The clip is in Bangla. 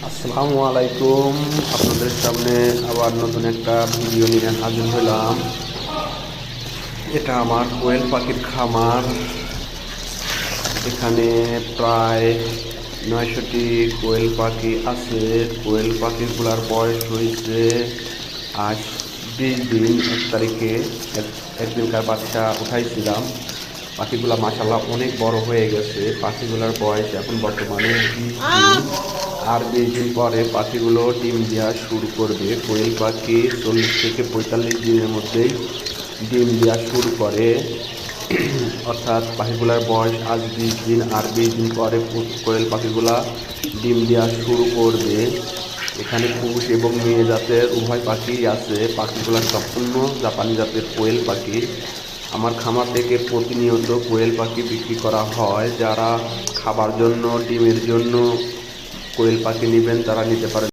আসসালামু আলাইকুম। আপনাদের সামনে আবার নতুন একটা ভিডিও নিয়ে হাজির হলাম। এটা আমার কোয়েল পাখির খামার। এখানে প্রায় 900টি কোয়েল পাখি আছে। কোয়েল পাখিগুলার বয়স হয়েছে আজ 20 দিন। 1 তারিখে একদিনকার বাচ্চা উঠাইছিলাম। পাখিগুলা মাশাআল্লাহ অনেক বড় হয়ে গেছে। পাখিগুলার বয়স এখন বর্তমানে 20 দিন। আর 20 দিন পরে পাখিগুলো ডিম দেওয়া শুরু করবে। কোয়েল পাখি 40 থেকে 45 দিনের মধ্যেই ডিম দেওয়া শুরু করে। অর্থাৎ পাখিগুলার বয়স আজ 20 দিন, আর 20 দিন পরে কোয়েল পাখিগুলা ডিম দেওয়া শুরু করবে। এখানে পুরুষ এবং মেয়ে জাতের উভয় পাখি আছে। পাখিগুলা সম্পূর্ণ জাপানি জাতের কোয়েল পাখি। আমার খামার থেকে প্রতিনিয়ত কোয়েল পাখি বিক্রি করা হয়। যারা খাবার জন্য, ডিমের জন্য কোয়েল পাখি নেবেন তারা নিতে পারেন।